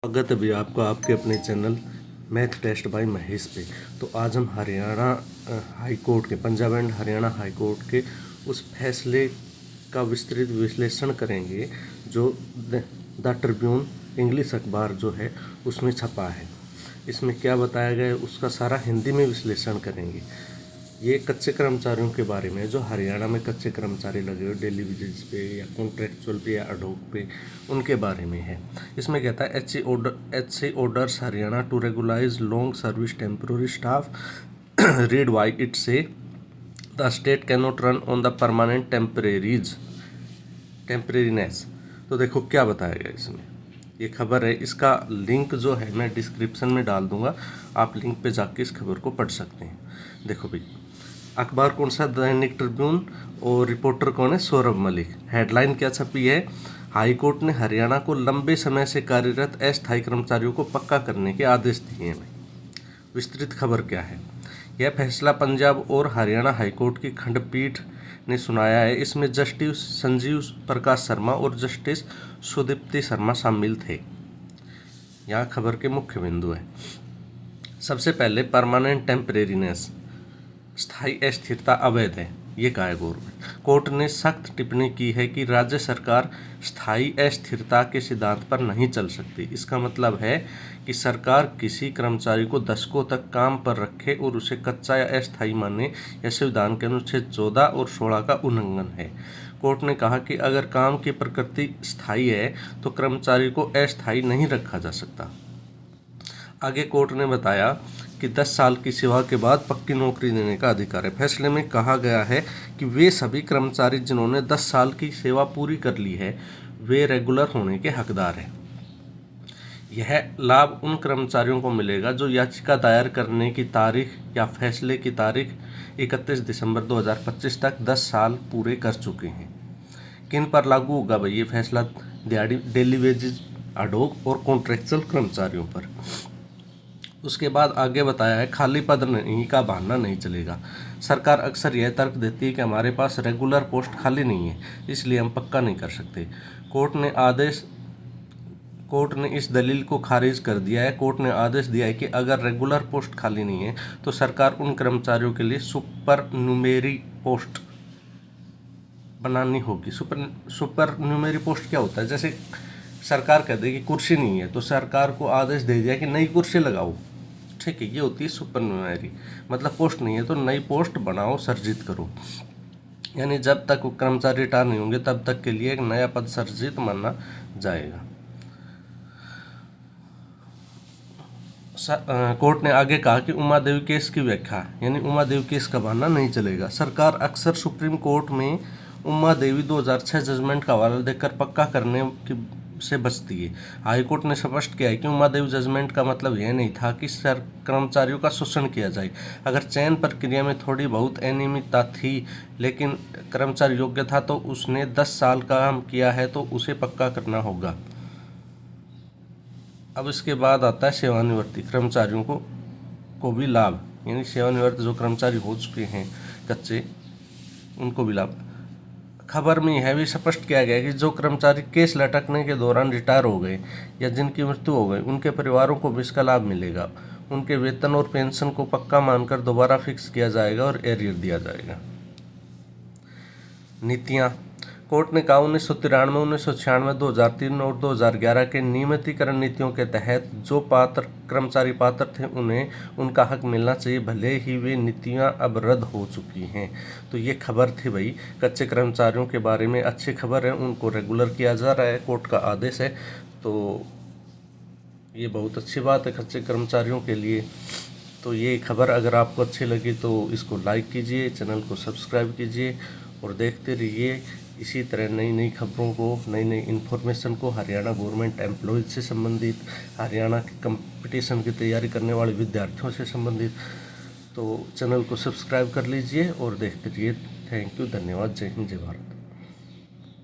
स्वागत है भी आपका आपके अपने channel math test by Mahesh पे। तो आज हम हरियाणा हाई कोर्ट के Punjab and Haryana high court के उस फैसले का विस्तृत विश्लेषण करेंगे जो द ट्रिब्यून इंग्लिश अखबार जो है उसमें छपा है। इसमें क्या बताया गया है उसका सारा हिंदी में विश्लेषण करेंगे। ये कच्चे कर्मचारियों के बारे में जो हरियाणा में कच्चे कर्मचारी लगे हुए डेली वेजेस पे या कॉन्ट्रेक्चुअल पे या अडोक पे, उनके बारे में है। इसमें कहता है HC orders Haryana to regularise long service temporary staff read why it says the state can not run on the permanent temporariness. तो देखो क्या बताया गया इसमें, ये खबर है। इसका लिंक जो है मैं डिस्क्रिप्शन में डाल दूंगा, आप लिंक पे जाके इस खबर को पढ़ सकते हैं। देखो भाई, अखबार कौन सा, दैनिक ट्रिब्यून, और रिपोर्टर कौन है, सौरभ मलिक। हेडलाइन क्या छपी है, हाई कोर्ट ने हरियाणा को लंबे समय से कार्यरत अस्थायी कर्मचारियों को पक्का करने के आदेश दिए हैं। विस्तृत खबर क्या है, यह फैसला पंजाब और हरियाणा हाई कोर्ट की खंडपीठ ने सुनाया है। इसमें जस्टिस संजीव प्रकाश शर्मा और जस्टिस सुदीप्ति शर्मा शामिल थे। यहाँ खबर के मुख्य बिंदु है। सबसे पहले परमानेंट टेम्परेरीनेस, स्थायी अस्थिरता अवैध है, ये कहा है कोर्ट ने सख्त टिप्पणी की है कि राज्य सरकार स्थायी अस्थिरता के सिद्धांत पर नहीं चल सकती। इसका मतलब है कि सरकार किसी कर्मचारी को दशकों तक काम पर रखे और उसे कच्चा या अस्थायी माने, यह संविधान के अनुच्छेद 14 और 16 का उल्लंघन है। कोर्ट ने कहा कि अगर काम की प्रकृति स्थायी है तो कर्मचारी को अस्थायी नहीं रखा जा सकता। आगे कोर्ट ने बताया कि 10 साल की सेवा के बाद पक्की नौकरी देने का अधिकार है। फैसले में कहा गया है कि वे सभी कर्मचारी जिन्होंने 10 साल की सेवा पूरी कर ली है वे रेगुलर होने के हकदार हैं। यह लाभ उन कर्मचारियों को मिलेगा जो याचिका दायर करने की तारीख या फैसले की तारीख 31 दिसंबर 2025 तक 10 साल पूरे कर चुके हैं। किन पर लागू होगा भाई ये फैसला, दिहाड़ी, डेली वेजेस, अडोक और कॉन्ट्रेक्चुअल कर्मचारियों पर। उसके बाद आगे बताया है, खाली पद नहीं का बहाना नहीं चलेगा। सरकार अक्सर यह तर्क देती है कि हमारे पास रेगुलर पोस्ट खाली नहीं है इसलिए हम पक्का नहीं कर सकते। कोर्ट ने इस दलील को खारिज कर दिया है। कोर्ट ने आदेश दिया है कि अगर रेगुलर पोस्ट खाली नहीं है तो सरकार उन कर्मचारियों के लिए सुपर न्यूमेरी पोस्ट बनानी होगी। सुपर न्यूमेरी पोस्ट क्या होता है, जैसे सरकार कह दे कि कुर्सी नहीं है तो सरकार को आदेश दे दिया कि नई कुर्सी लगाओ, ठीक है, ये होती है सुपर न्यूमेरी। मतलब पोस्ट नहीं है तो नई पोस्ट बनाओ, सर्जित करो। यानी जब तक वो कर्मचारी रिटायर नहीं होंगे तब तक के लिए एक नया पद सर्जित माना जाएगा। कोर्ट ने आगे कहा कि उमा देवी केस की व्याख्या, यानी उमा देवी केस का बहाना नहीं चलेगा। सरकार अक्सर सुप्रीम कोर्ट में उमा देवी 2006 जजमेंट का हवाला देकर पक्का करने की से बचती है। हाईकोर्ट ने स्पष्ट किया है कि उमा देवी जजमेंट का मतलब यह नहीं था कि कर्मचारियों का शोषण किया जाए। अगर चयन प्रक्रिया में थोड़ी बहुत अनियमितता थी लेकिन कर्मचारी योग्य था तो उसने 10 साल काम किया है तो उसे पक्का करना होगा। अब इसके बाद आता है सेवानिवृत्ति कर्मचारियों को भी लाभ, यानी सेवानिवृत्त जो कर्मचारी हो चुके हैं कच्चे, उनको भी लाभ। खबर में यह भी स्पष्ट किया गया कि जो कर्मचारी केस लटकने के दौरान रिटायर हो गए या जिनकी मृत्यु हो गई उनके परिवारों को भी इसका लाभ मिलेगा। उनके वेतन और पेंशन को पक्का मानकर दोबारा फिक्स किया जाएगा और एरियर दिया जाएगा। नीतियाँ, कोर्ट ने कहा 1993, 1996, 2003 और 2011 के नियमितीकरण नीतियों के तहत जो कर्मचारी पात्र थे उन्हें उनका हक मिलना चाहिए, भले ही वे नीतियां अब रद्द हो चुकी हैं। तो ये खबर थी भाई कच्चे कर्मचारियों के बारे में। अच्छी खबर है, उनको रेगुलर किया जा रहा है, कोर्ट का आदेश है, तो ये बहुत अच्छी बात है कच्चे कर्मचारियों के लिए। तो ये खबर अगर आपको अच्छी लगी तो इसको लाइक कीजिए, चैनल को सब्सक्राइब कीजिए और देखते रहिए इसी तरह नई नई खबरों को, नई नई इन्फॉर्मेशन को, हरियाणा गवर्नमेंट एम्प्लॉयज़ से संबंधित, हरियाणा के कंपटीशन की तैयारी करने वाले विद्यार्थियों से संबंधित। तो चैनल को सब्सक्राइब कर लीजिए और देखते रहिए। थैंक यू, धन्यवाद, जय हिंद, जय भारत।